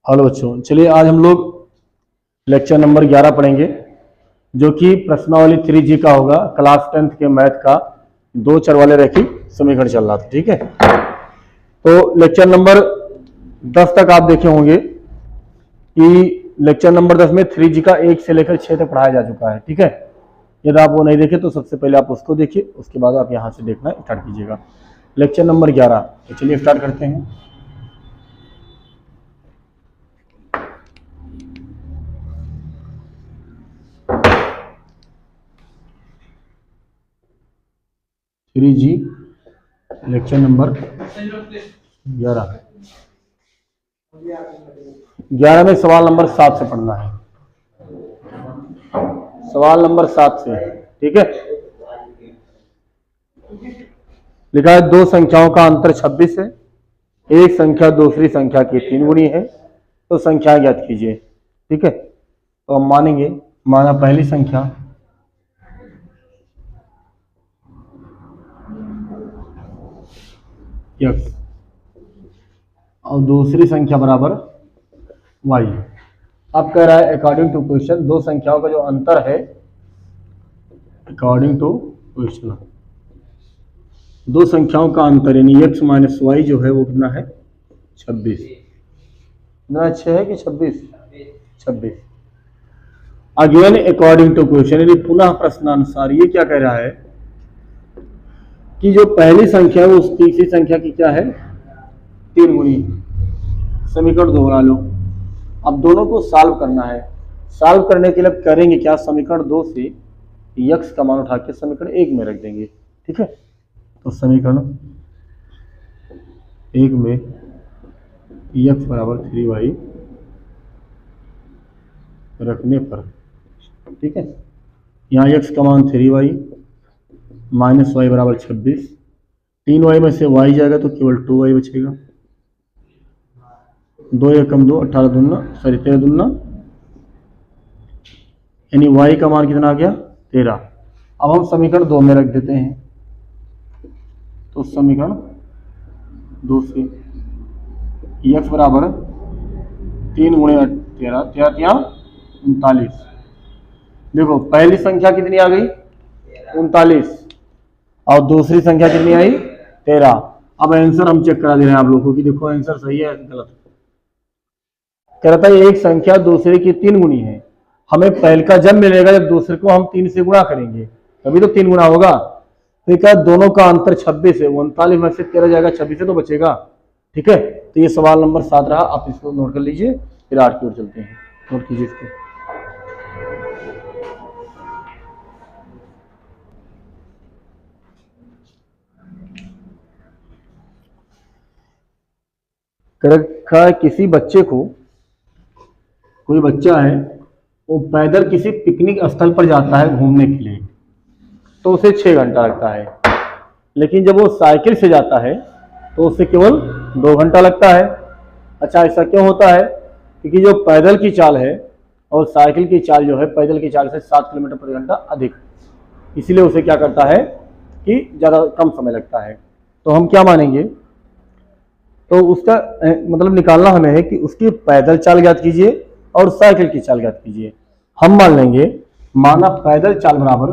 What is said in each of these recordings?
Hello बच्चों, चलिए आज हम लोग लेक्चर नंबर 11 पढ़ेंगे जो कि प्रश्नावली 3G का होगा। क्लास 10th के मैथ का दो चर वाले रैखिक समीकरण चल रहा था। ठीक है, तो लेक्चर नंबर 10 तक आप देखे होंगे कि लेक्चर नंबर 10 में 3G का 1 से लेकर 6 तक पढ़ाया जा चुका है। ठीक है, यदि आप वो नहीं देखे तो सबसे पहले आप उसको देखिए, उसके बाद आप यहाँ से देखना स्टार्ट कीजिएगा। लेक्चर नंबर 11, तो चलिए स्टार्ट करते हैं। थ्री जी लेक्चर नंबर 11 में सवाल नंबर 7 से पढ़ना है। सवाल नंबर 7 से, ठीक है। लिखा है दो संख्याओं का अंतर 26 है, एक संख्या दूसरी संख्या की 3 गुनी है, तो संख्या ज्ञात कीजिए। ठीक है, तो हम मानेंगे, माना पहली संख्या x और दूसरी संख्या बराबर y। अब कह रहा है अकॉर्डिंग टू क्वेश्चन दो संख्याओं का जो अंतर है, अकॉर्डिंग टू क्वेश्चन दो संख्याओं का अंतर यानी x माइनस वाई जो है वो कितना है 26। कितना अच्छे है कि 26। अगेन अकॉर्डिंग टू क्वेश्चन यानी पुनः प्रश्नानुसार ये क्या कह रहा है कि जो पहली संख्या है उस तीसरी संख्या की क्या है 3 गुनी। समीकरण दो बना लो। अब दोनों को सॉल्व करना है। सॉल्व करने के लिए करेंगे क्या, समीकरण 2 से x का मान उठा के समीकरण 1 में रख देंगे। ठीक है, तो समीकरण 1 में x बराबर 3y रखने पर, ठीक है, यहाँ x का मान 3y माइनस वाई बराबर 26। 3y में से y जाएगा तो केवल 2y बचेगा। 2 या कम 2 18 दूना 13 दूना यानी y का मान कितना आ गया 13। अब हम समीकरण 2 में रख देते हैं, तो समीकरण 2 से x बराबर 3 गुणे 13 13 39। देखो पहली संख्या कितनी आ गई 39 और दूसरी संख्या कितनी आई 13। अब आंसर हम चेक करा दे रहे हैं आप लोगों को कि देखो आंसर सही है गलत। कह रहा था एक संख्या दूसरे की 3 गुनी है। हमें पहले का जब मिलेगा जब दूसरे को हम 3 से गुणा करेंगे तभी तो 3 गुना होगा। तो क्या दोनों का अंतर 26 है, 39 में से 13 जाएगा 26 से तो बचेगा। ठीक है, तो ये सवाल नंबर 7 रहा। आप इसको नोट कर लीजिए, फिर 8 की ओर चलते हैं। नोट कीजिए इसको। रखा किसी बच्चे को, कोई बच्चा है वो पैदल किसी पिकनिक स्थल पर जाता है घूमने के लिए, तो उसे 6 घंटा लगता है। लेकिन जब वो साइकिल से जाता है तो उसे केवल 2 घंटा लगता है। अच्छा, ऐसा क्यों होता है? क्योंकि जो पैदल की चाल है और साइकिल की चाल जो है पैदल की चाल से 7 किलोमीटर प्रति घंटा अधिक, इसीलिए उसे क्या करता है कि ज़्यादा कम समय लगता है। तो हम क्या मानेंगे, तो उसका मतलब निकालना हमें है कि उसकी पैदल चाल ज्ञात कीजिए और साइकिल की चाल ज्ञात कीजिए। हम मान लेंगे, माना पैदल चाल बराबर,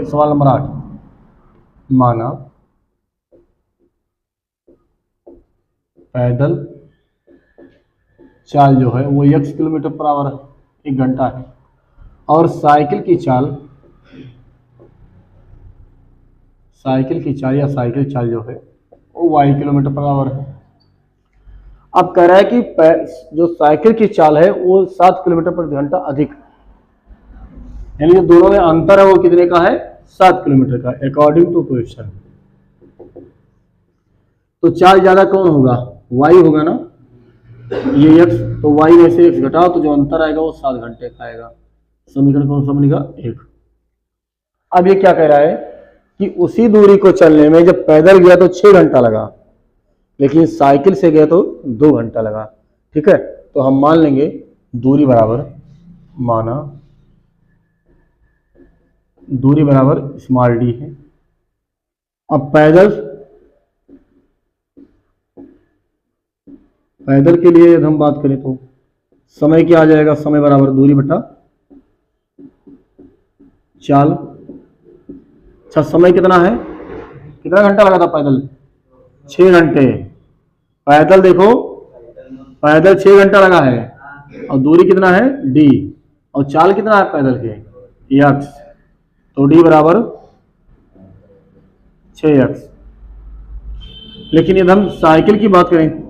सवाल नंबर 8, माना पैदल चाल जो है वो x किलोमीटर पर आवर 1 घंटा है और साइकिल की चाल या साइकिल चाल जो है वो y किलोमीटर पर आवर है। अब कह रहा है कि जो साइकिल की चाल है वो 7 किलोमीटर प्रति घंटा अधिक, यानी जो दोनों में अंतर है वो कितने का है 7 किलोमीटर का अकॉर्डिंग टू क्वेश्चन। तो चाल ज्यादा कौन होगा, y होगा ना, ये x, तो y में से x घटाओ तो जो अंतर आएगा वो 7 घंटे का आएगा। समीकरण कौन सा बनेगा 1। अब ये क्या कह रहा है कि उसी दूरी को चलने में जब पैदल गया तो 6 घंटा लगा, लेकिन साइकिल से गया तो 2 घंटा लगा। ठीक है, तो हम मान लेंगे दूरी बराबर, माना दूरी बराबर स्मॉल d है। अब पैदल पैदल के लिए यदि हम बात करें तो समय क्या आ जाएगा, समय बराबर दूरी बटा चाल। अच्छा समय कितना है, कितना घंटा लगा था पैदल, 6 घंटे। पैदल देखो, पैदल 6 घंटा लगा है और दूरी कितना है d, और चाल कितना है पैदल के x, तो d बराबर 6x। लेकिन यदि हम साइकिल की बात करें,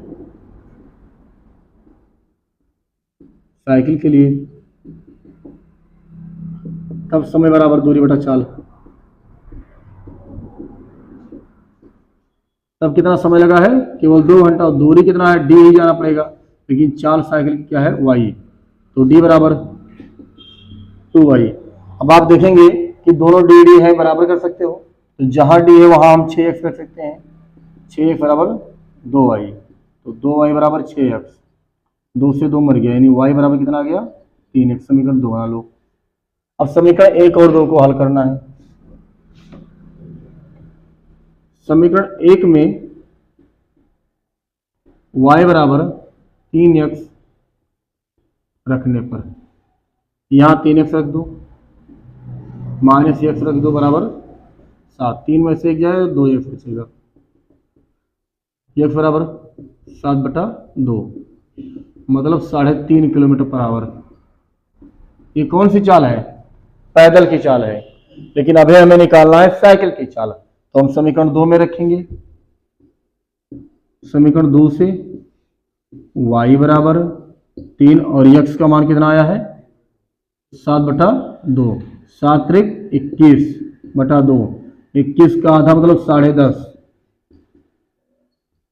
साइकिल के लिए तब समय बराबर दूरी बटा चाल, तब कितना समय लगा है, केवल 2 घंटा, और दूरी कितना है d ही जाना पड़ेगा, लेकिन चाल साइकिल की क्या है y, तो d बराबर 2y। अब आप देखेंगे कि दोनों d है बराबर कर सकते हो, तो जहां d है वहां हम 6x कर सकते हैं, 6x बराबर 2y, तो 2y बराबर 6x, 2 से 2 मर गया, यानी y बराबर कितना आ गया 3x। समीकरण 2 बना लो। अब समीकरण 1 और 2 को हल करना है। समीकरण 1 में y बराबर 3x रखने पर यहाँ 3x रख दो, माइनस x रख दो बराबर 7, 3 में से 1 जाए 2x बचेगा, x बराबर 7/2, मतलब 3.5 किलोमीटर पर आवर। ये कौन सी चाल है, पैदल की चाल है, लेकिन अभी हमें निकालना है साइकिल की चाल, तो हम समीकरण 2 में रखेंगे। समीकरण 2 से y बराबर 3 और x का मान कितना आया है 7/2, 7 त्रिक 21/2, 21 का आधा मतलब 10.5।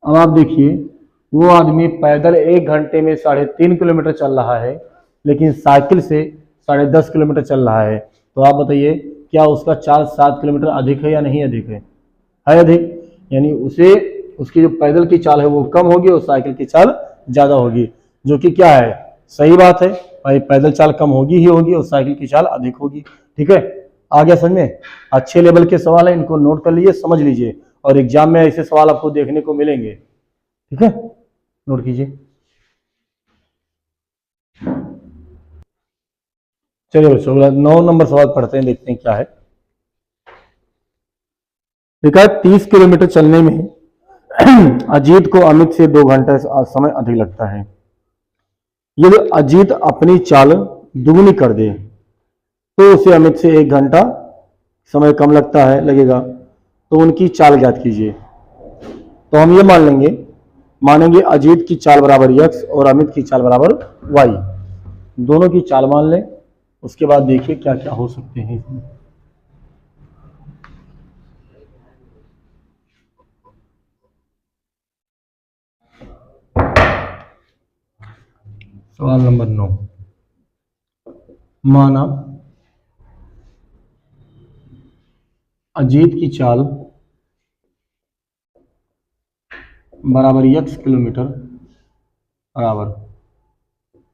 अब आप देखिए वो आदमी पैदल 1 घंटे में 3.5 किलोमीटर चल रहा है, लेकिन साइकिल से 10.5 किलोमीटर चल रहा है, तो आप बताइए क्या उसका चाल 7 किलोमीटर अधिक है या नहीं अधिक है अधिक, यानी उसे उसकी जो पैदल की चाल है वो कम होगी और साइकिल की चाल ज्यादा होगी, जो कि क्या है सही बात है भाई, पैदल चाल कम होगी ही होगी और साइकिल की चाल अधिक होगी। ठीक है, आ गया समझ में। अच्छे लेवल के सवाल है, इनको नोट कर लीजिए, समझ लीजिए, और एग्जाम में ऐसे सवाल आपको देखने को मिलेंगे। ठीक है, नोट कीजिए। चलिए बच्चों 9 नंबर सवाल पढ़ते हैं, देखते हैं क्या है। देखा 30 किलोमीटर चलने में अजीत को अमित से 2 घंटे समय अधिक लगता है। यदि अजीत अपनी चाल दुगनी कर दे तो उसे अमित से 1 घंटा समय कम लगेगा, तो उनकी चाल ज्ञात कीजिए। तो हम ये मानेंगे अजीत की चाल बराबर x और अमित की चाल बराबर y, दोनों की चाल मान लें। उसके बाद देखिए क्या क्या हो सकते हैं इसमें। सवाल नंबर 9, माना अजीत की चाल बराबर x किलोमीटर बराबर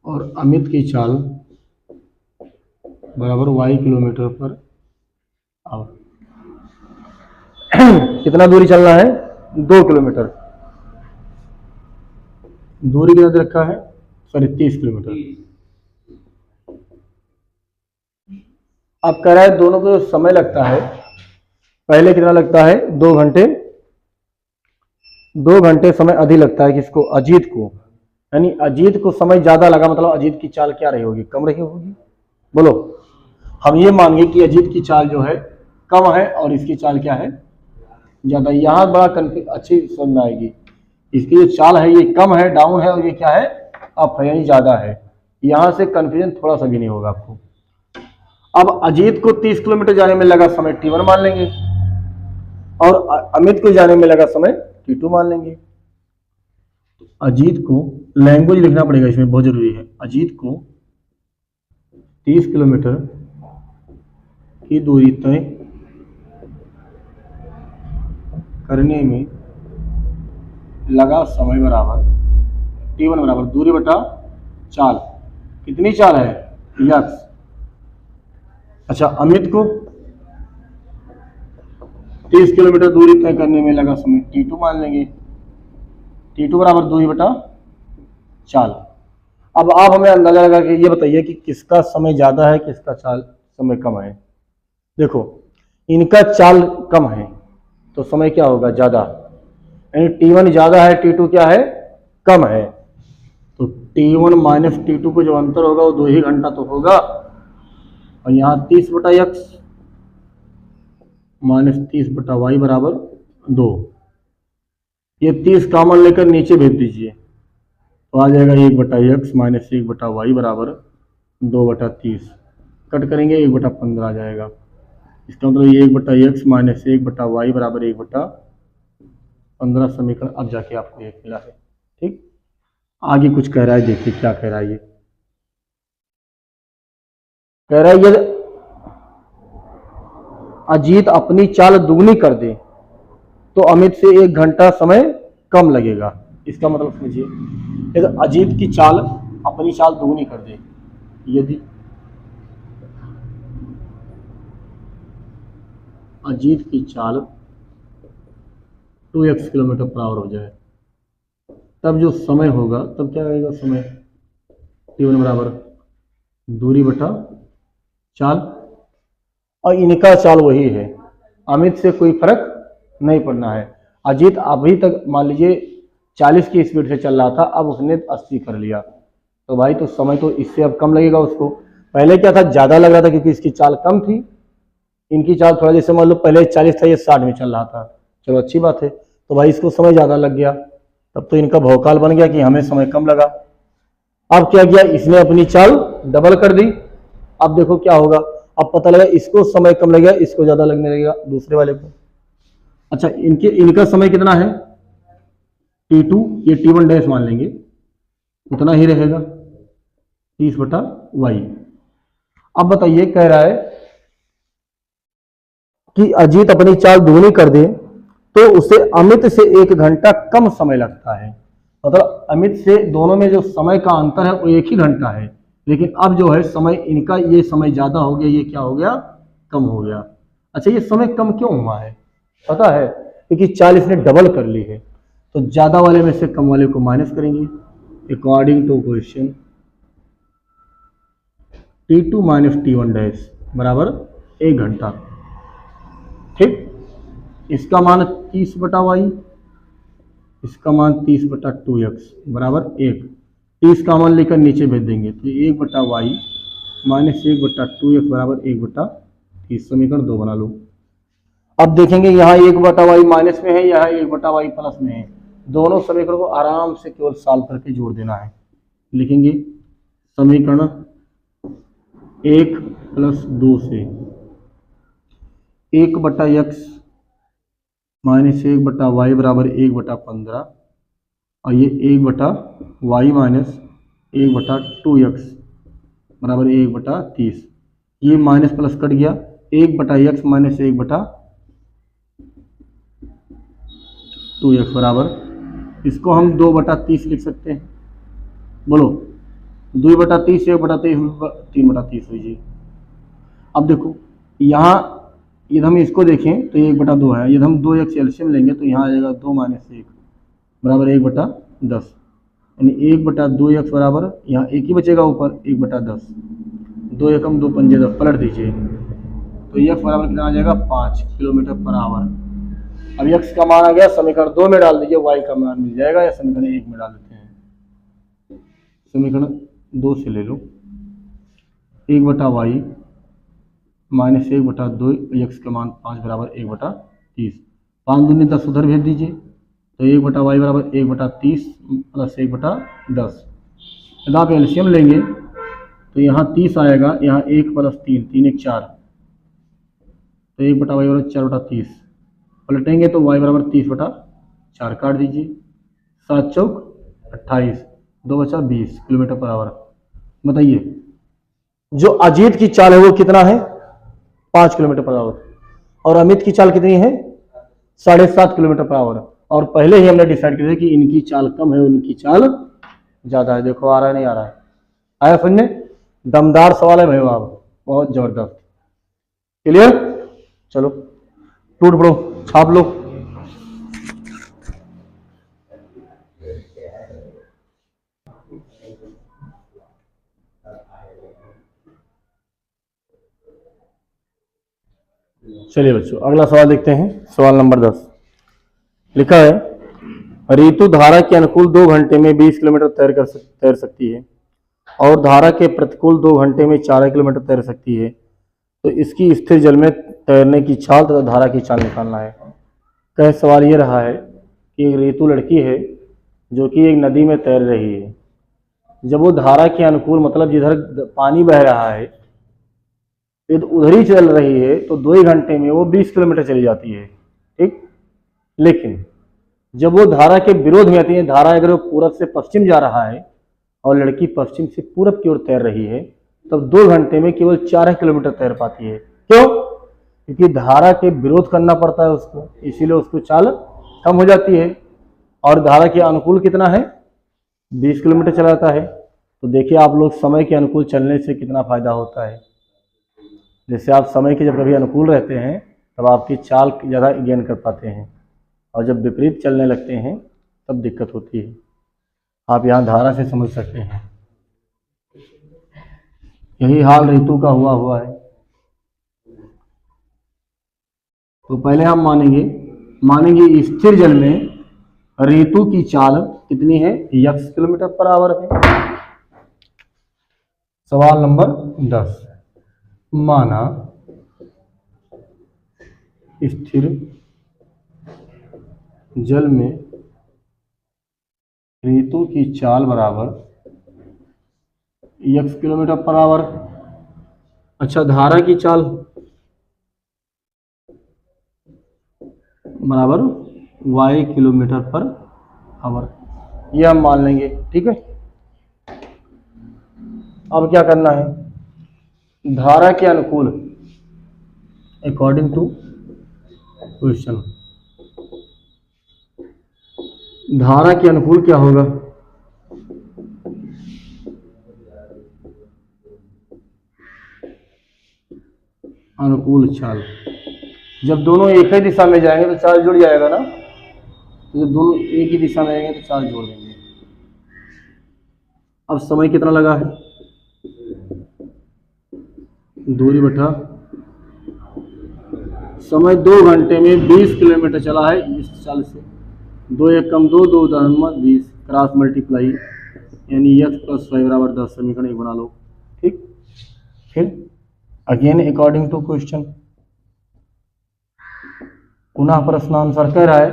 और अमित की चाल बराबर y किलोमीटर पर आवर। कितना दूरी चलना है 2 किलोमीटर, दूरी कितना दे रखा है 30 किलोमीटर। अब कह रहा है दोनों को समय लगता है, पहले कितना लगता है 2 घंटे, 2 घंटे समय अधिक लगता है किसको अजीत को, यानी अजीत को समय ज्यादा लगा, मतलब अजीत की चाल क्या रही होगी कम रही होगी। बोलो, हम ये मानेंगे कि अजीत की चाल जो है कम है और इसकी चाल क्या है ज्यादा। यहाँ बड़ा अच्छी समझ में आएगी, इसकी जो चाल है ये कम है डाउन है और ये क्या है अप है यानी ज्यादा है। यहां से कंफ्यूजन थोड़ा सा भी नहीं होगा आपको। अब अजीत को 30 किलोमीटर जाने में लगा समय t1 मान लेंगे और अमित को जाने में लगा समय t2 मान लेंगे। अजीत को लैंग्वेज लिखना पड़ेगा इसमें, बहुत जरूरी है। अजीत को 30 किलोमीटर की दूरी तय करने में लगा समय बराबर t1 बराबर दूरी बटा चाल। कितनी चाल है x। अच्छा, अमित को 30 किलोमीटर दूरी तय करने में लगा समय t2 मान लेंगे, t2 बराबर दूरी बटा चाल। अब आप हमें अंदाजा लगा के ये बताइए कि किसका समय ज़्यादा है, किसका चाल समय कम है। देखो इनका चाल कम है तो समय क्या होगा, ज़्यादा, यानी T1 ज़्यादा है, T2 क्या है, कम है। तो T1 माइनस T2 को जो अंतर होगा वो 2 ही घंटा तो होगा। और यहाँ 30/x माइनस 30/y बराबर 2। ये 30 कॉमन लेकर नीचे भेज दीजिए तो आ जाएगा 1/x माइनस 1/y बराबर 2/30। कट करेंगे 1/15 आ जाएगा। इसका मतलब ये 1/x माइनस 1/y बराबर 1/15 समीकरण अब जाके आपको एक मिला है। ठीक, आगे कुछ कह रहा है, देखिए क्या कह रहा है। ये कह रहा है यदि अजीत अपनी चाल दुगनी कर दे तो अमित से 1 घंटा समय कम लगेगा। इसका मतलब समझिए, यदि अजीत की चाल अपनी चाल दुगनी कर दे, यदि अजीत की चाल 2x किलोमीटर पर आवर हो जाए तब जो समय होगा, तब क्या रहेगा समय, T1 बराबर दूरी बटा चाल। और इनका चाल वही है, अमित से कोई फर्क नहीं पड़ना है। अजीत अभी तक मान लीजिए 40 की स्पीड से चल रहा था, अब उसने 80 कर लिया तो भाई तो समय तो इससे अब कम लगेगा उसको। पहले क्या था, ज़्यादा लग रहा था क्योंकि इसकी चाल कम थी, इनकी चाल थोड़ा, जैसे मान लो पहले 40 था, ये 60 में चल रहा था, चलो अच्छी बात है। तो भाई इसको समय ज़्यादा लग गया, तब तो इनका भौकाल बन गया कि हमें समय कम लगा। अब क्या किया, इसने अपनी चाल डबल कर दी। अब देखो क्या होगा, अब पता लगा इसको समय कम लगेगा, इसको ज़्यादा लगने लगेगा दूसरे वाले को। अच्छा, इनका समय कितना है T2, ये T1 डैश मान लेंगे, उतना ही रहेगा 30/y। अब बताइए, कह रहा है कि अजीत अपनी चाल दुगनी कर दे तो उसे अमित से 1 घंटा कम समय लगता है। मतलब अमित से दोनों में जो समय का अंतर है वो 1 ही घंटा है, लेकिन अब जो है समय इनका, ये समय ज़्यादा हो गया, ये क्या हो गया, कम हो गया। अच्छा, ये समय कम क्यों हुआ है पता है, क्योंकि चाल इसने डबल कर ली है। तो ज़्यादा वाले में से कम वाले को माइनस करेंगे according to question. T2 minus T1 dash बराबर 1 घंटा। ठीक, इसका मान 30/y, इसका मान 30/2x बराबर 1। 30 का मान लेकर नीचे भेज देंगे तो 1/y माइनस 1/2x बराबर 1/30। समीकरण 2 बना लो। अब देखेंगे यहाँ 1/y माइनस में है, यहाँ 1/y प्लस में है। दोनों समीकरण को आराम से केवल सॉल्व करके जोड़ देना है। लिखेंगे समीकरण 1 + 2 से 1/x माइनस 1/y बराबर 1/15 और ये 1/y माइनस 1/2x बराबर 1/30। ये माइनस प्लस कट गया, 1/x माइनस 1/2x बराबर, इसको हम 2/30 लिख सकते हैं। बोलो 2/30, 1/30, 3/30 लीजिए। अब देखो यहाँ यदि हम इसको देखें तो ये 1/2 है, यदि हम 2x एलसीएम लेंगे तो यहाँ आ जाएगा 2 - 1 बराबर 1/10, यानी 1/2x बराबर, यहाँ 1 ही बचेगा ऊपर, 1/10, 2 एकम 2 पंजे 10, पलट दीजिए तो x बराबर कितना आ जाएगा, 5 किलोमीटर पर आवर। अब x का मान आ गया, समीकरण 2 में डाल दीजिए, y का मान मिल जाएगा, या समीकरण 1 में डाल देते हैं। समीकरण 2 से ले लो, 1/y माइनस 1/2, x का मान 5 बराबर 1/30। 5 दूनी 10 उधर भेज दीजिए तो 1/y बराबर 1/30 प्लस 1/10। यदि आप एलसीएम लेंगे तो यहाँ 30 आएगा, यहाँ 1 + 3, 3 × 1 = 4, तो 1/y बराबर 4/30। पलटेंगे तो y बराबर 30/4 काट दीजिए, 7 चौक 28, 2 बचा 20 किलोमीटर पर आवर। बताइए जो अजीत की चाल है वो कितना है, 5 किलोमीटर पर आवर, और अमित की चाल कितनी है, 7.5 किलोमीटर पर आवर। और पहले ही हमने डिसाइड किया कि इनकी चाल कम है, उनकी चाल ज़्यादा है। देखो आ रहा है, नहीं आ रहा है, आया समझने? दमदार सवाल है भाई, आप बहुत जबरदस्त। क्लियर? चलो टूट पड़ो, छाप लो। चलिए बच्चों अगला सवाल देखते हैं। सवाल नंबर 10 लिखा है, ऋतु धारा के अनुकूल 2 घंटे में 20 किलोमीटर तैर सकती है और धारा के प्रतिकूल 2 घंटे में 4 किलोमीटर तैर सकती है, तो इसकी स्थिर जल में तैरने की चाल तथा धारा की चाल निकालना है। कह सवाल ये रहा है कि एक ऋतु लड़की है जो कि एक नदी में तैर रही है। जब वो धारा के अनुकूल मतलब जिधर पानी बह रहा है यदि उधर ही चल रही है तो 2 घंटे में वो 20 किलोमीटर चली जाती है, ठीक। लेकिन जब वो धारा के विरोध में आती है, धारा अगर वो पूरब से पश्चिम जा रहा है और लड़की पश्चिम से पूरब की ओर तैर रही है, तब 2 घंटे में केवल 4 किलोमीटर तैर पाती है। क्यों? क्योंकि धारा के विरोध करना पड़ता है उसको, इसीलिए उसको चाल कम हो जाती है। और धारा के अनुकूल कितना है? 20 किलोमीटर चलाता है। तो देखिए आप लोग समय के अनुकूल चलने से कितना फायदा होता है। जैसे आप समय के जब कभी अनुकूल रहते हैं तब आपकी चाल ज़्यादा गेन कर पाते हैं, और जब विपरीत चलने लगते हैं तब दिक्कत होती है। आप यहाँ धारा से समझ सकते हैं। यही हाल ऋतु का हुआ है। तो पहले हम मानेंगे स्थिर जल में ऋतु की चाल कितनी है? x किलोमीटर पर आवर है। सवाल नंबर 10, माना स्थिर जल में ऋतु की चाल बराबर x किलोमीटर पर आवर। अच्छा, धारा की चाल बराबर y किलोमीटर पर आवर, यह हम मान लेंगे, ठीक है। अब क्या करना है? धारा के अनुकूल अकॉर्डिंग टू क्वेश्चन, धारा के अनुकूल क्या होगा? अनुकूल चाल। जब दोनों एक ही दिशा में जाएंगे तो चाल जुड़ जाएगा ना, तो जब दोनों एक ही दिशा में आएंगे तो चाल जोड़ देंगे। अब समय कितना लगा है? दूरी बटा समय 2 घंटे में 20 किलोमीटर चला है इस चाल से। 2 एक कम 2, 2 10 20 क्रॉस मल्टीप्लाई यानी x + y बराबर 10 समीकरण 1 बना लो, ठीक। फिर अगेन अकॉर्डिंग टू क्वेश्चन, पुनः प्रश्नानुसार कह रहा है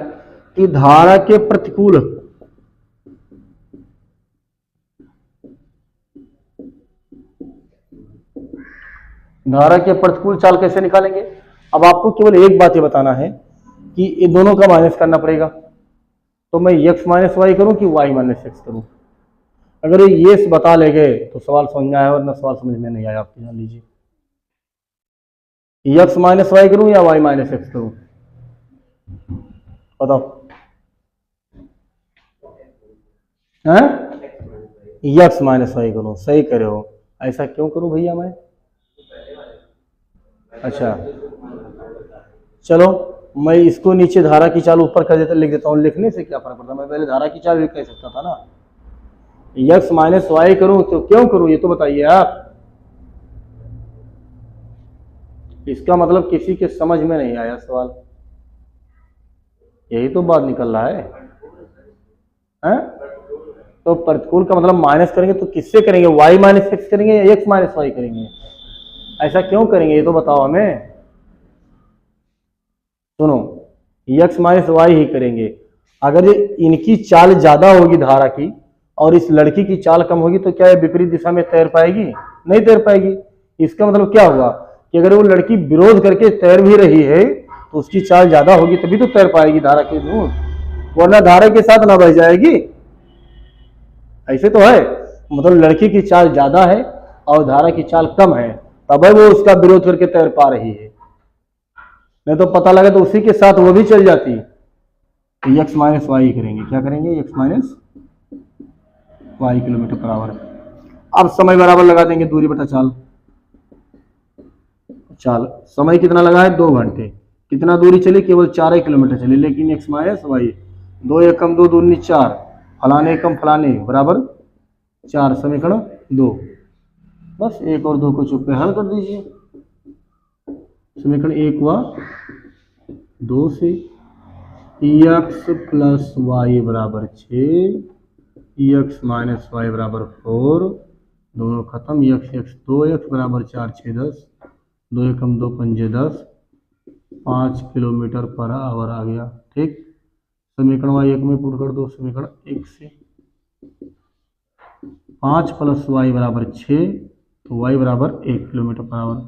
कि धारा के प्रतिकूल चाल कैसे निकालेंगे? अब आपको केवल एक बात ये बताना है कि ये दोनों का माइनस करना पड़ेगा। तो मैं x - y करूं कि y - x करूं? अगर ये बता ले गए तो सवाल समझ में आया, वरना सवाल समझ में नहीं आया। आप जान लीजिए, x - y करूं या y - x करूं? बताओ। हैं? x - y करूं, सही करे हो। ऐसा क्यों करूं भैया मैं? अच्छा चलो, मैं इसको नीचे धारा की चाल ऊपर कर देता, लिख देता हूँ। लिखने से क्या फर्क पड़ता? मैं पहले धारा की चाल भी कह सकता था ना। x - y करूं तो क्यों करूं ये तो बताइए आप। इसका मतलब किसी के समझ में नहीं आया सवाल, यही तो बात निकल रहा है, हैं? तो प्रतिकूल का मतलब माइनस करेंगे तो किससे करेंगे? y - x करेंगे या x - y करेंगे? ऐसा क्यों करेंगे ये तो बताओ हमें। सुनो, x - y ही करेंगे। अगर इनकी चाल ज्यादा होगी धारा की और इस लड़की की चाल कम होगी तो क्या ये विपरीत दिशा में तैर पाएगी? नहीं तैर पाएगी। इसका मतलब क्या हुआ कि अगर वो लड़की विरोध करके तैर भी रही है तो उसकी चाल ज्यादा होगी तभी तो तैर पाएगी धारा के दूर, वरना धारा के साथ ना बह जाएगी। ऐसे तो है, मतलब लड़की की चाल ज्यादा है और धारा की चाल कम है, तब वो उसका विरोध करके तैर पा रही है। नहीं तो पता लगा तो उसी के साथ वो भी चल जाती। तो x - y करेंगे। क्या करेंगे? x - y kilometre per hour. अब समय बराबर लगा देंगे दूरी बटा चाल। समय कितना लगा है? 2 घंटे। कितना दूरी चली? केवल 4 किलोमीटर चली, लेकिन x - y 2 एक कम 2, 2 दूनी 4, फलाने कम फलाने बराबर 4 समीकरण 2। बस 1 और 2 को चुप पे हल कर दीजिए। समीकरण 1 हुआ 2 से x प्लस वाई बराबर 6, x माइनस वाई बराबर 4, दोनों खत्म, x 2x बराबर 4 6 10, 2 एकम 2 पंजे 10, 5 किलोमीटर पर आवर आ गया। ठीक, समीकरण वाई 1 में पुट कर दो, समीकरण 1 से 5 प्लस वाई बराबर 6, तो वाई बराबर 1 किलोमीटर पर आवर।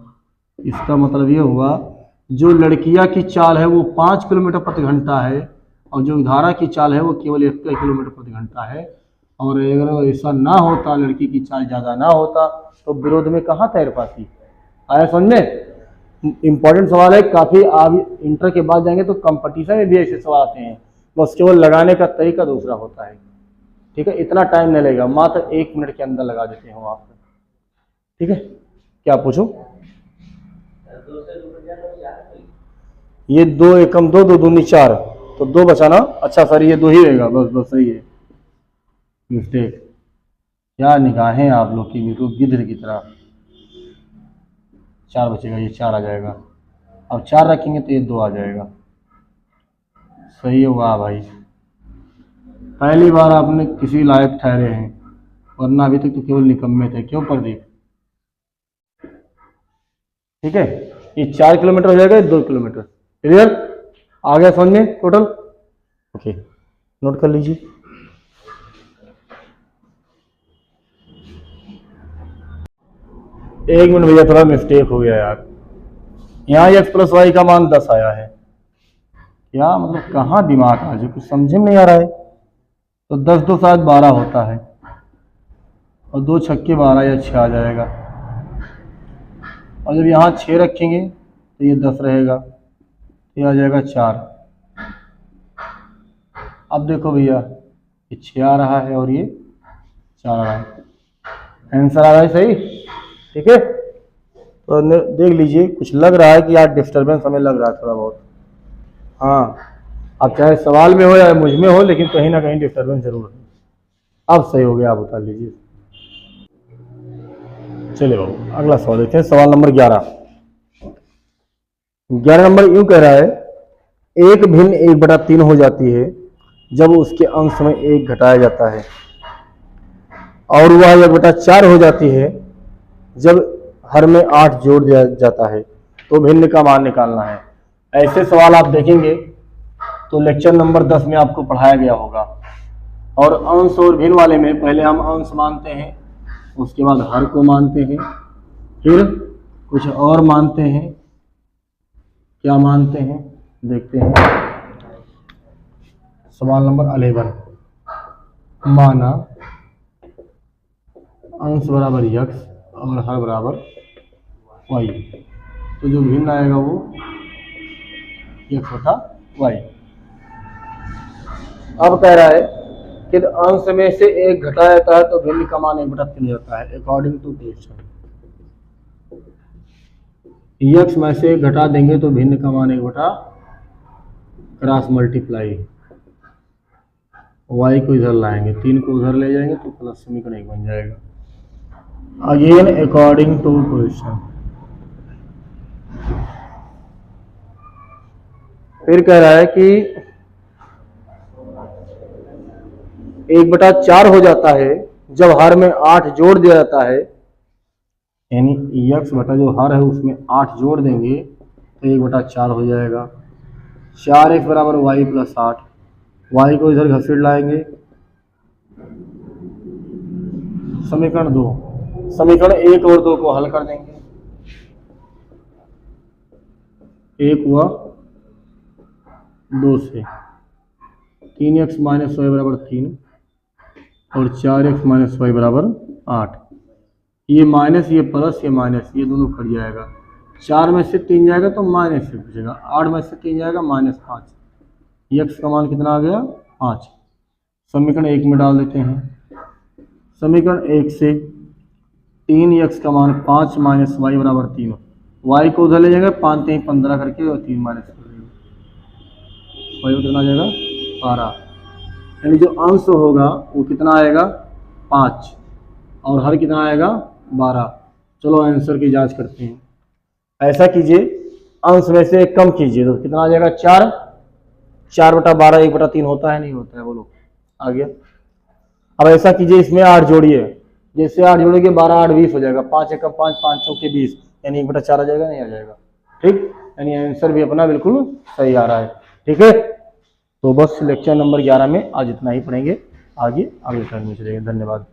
इसका मतलब ये हुआ जो लड़कियां की चाल है वो 5 किलोमीटर प्रति घंटा है और जो धारा की चाल है वो केवल 1 किलोमीटर प्रति घंटा है। और अगर ऐसा ना होता, लड़की की चाल ज़्यादा ना होता तो विरोध में कहाँ तैर पाती। आया समझ में? इंपॉर्टेंट सवाल है काफ़ी। आप इंटर के बाद जाएंगे तो कंपटीशन में भी ऐसे सवाल आते हैं, बस केवल लगाने का तरीका दूसरा होता है। ठीक है, इतना टाइम नहीं लगेगा, मात्र 1 मिनट के अंदर लगा देते हो आप। ठीक है, क्या पूछो? ये 2 एकम 2 2 दूनी 4, तो 2 बचाना। अच्छा सर ये 2 ही रहेगा, बस बस सही है, मिस्टेक। क्या निगाहें आप लोग की, बिल्कुल गिद्ध की तरह। 4 बचेगा, ये 4 आ जाएगा। अब 4 रखेंगे तो ये 2 आ जाएगा। सही होगा भाई, पहली बार आपने किसी लायक ठहरे हैं, वरना अभी तक तो केवल निकम्मे थे। क्यों प्रदीप? ठीक है, ये 4 किलोमीटर हो जाएगा, 2 किलोमीटर। क्लियर? आ गया समझ में टोटल? ओके, नोट कर लीजिए। एक मिनट भैया, थोड़ा मिस्टेक हो गया यार। यहाँ x प्लस वाई का मान 10 आया है। क्या मतलब, कहाँ दिमाग आज कुछ समझ में नहीं आ रहा है। तो 10 2 शायद 12 होता है, और 2 छक्के 12 या 6 आ जाएगा। और जब यहाँ 6 रखेंगे तो ये 10 रहेगा, ये आ जाएगा 4। अब देखो भैया, ये 6 आ रहा है और ये 4 आ रहा है, आंसर आ रहा है सही। ठीक है, तो देख लीजिए, कुछ लग रहा है कि यार डिस्टर्बेंस हमें लग रहा है थोड़ा बहुत। हाँ, अब चाहे सवाल में हो या मुझ में हो, लेकिन कहीं ना कहीं डिस्टर्बेंस जरूर है। अब सही हो गया, आप बता लीजिए। चलिए बाबू, अगला सवाल देखते हैं, सवाल नंबर 11। 11 नंबर यूं कह रहा है, एक भिन्न 1/3 हो जाती है जब उसके अंश में 1 घटाया जाता है, और वह 1/4 हो जाती है जब हर में 8 जोड़ दिया जाता है, तो भिन्न का मान निकालना है। ऐसे सवाल आप देखेंगे तो लेक्चर नंबर 10 में आपको पढ़ाया गया होगा। और अंश और भिन्न वाले में पहले हम अंश मानते हैं, उसके बाद हर को मानते हैं, फिर कुछ और मानते हैं। क्या मानते हैं देखते हैं। सवाल नंबर 11, माना अंश बराबर x और हर बराबर y, तो जो भिन्न आएगा वो x/y। अब कह रहा है कि अंश में से 1 घटाया जाता है तो भिन्न का मान 1/3 होता है, अकॉर्डिंग टू क्वेश्चन। x में से 1 घटा देंगे तो भिन्न का मान 1 क्रॉस मल्टीप्लाई, y को इधर लाएंगे, 3 को उधर ले जाएंगे तो प्लस समीकरण 1 बन जाएगा। Again according to question. फिर कह रहा है कि 1/4 हो जाता है जब हर में 8 जोड़ दिया जाता है, यानी x बटा जो हर है उसमें 8 जोड़ देंगे तो 1/4 हो जाएगा। 4x बराबर y प्लस 8, y को इधर घसीट लाएंगे, समीकरण 2, समीकरण 1 और 2 को हल कर देंगे। 1 हुआ 2 से 3x माइनस वाई बराबर 3 और 4x माइनस वाई बराबर 8। ये माइनस ये प्लस ये माइनस ये दोनों कट जाएगा। 4 में से 3 जाएगा तो माइनस 1 बचेगा, 8 में से 3 जाएगा -5। x का मान कितना आ गया 5। समीकरण 1 में डाल देते हैं। समीकरण 1 से 3x का मान 5 माइनस वाई बराबर 3, y को उधर ले जाएंगे 5 3 15 करके और 3 माइनस कर देंगे, वाई को कितना आ जाएगा 12। यानी जो अंश होगा वो कितना आएगा 5 और हर कितना आएगा 12। चलो आंसर की जांच करते हैं। ऐसा कीजिए, अंश में से कम कीजिए तो कितना आ जाएगा 4, 4/12 1/3 होता है नहीं होता है, बोलो आ गया। अब ऐसा कीजिए इसमें 8 जोड़िए, जैसे 8 जोड़ेंगे 12 8 20 हो जाएगा, 5 1 5 5 चौके 20 यानी 1/4 आ जाएगा नहीं आ जाएगा, ठीक, यानी आंसर भी अपना बिल्कुल सही आ रहा है। ठीक है, तो बस लेक्चर नंबर 11 में आज इतना ही पढ़ेंगे, आगे अगले टर्न में चलेंगे। धन्यवाद।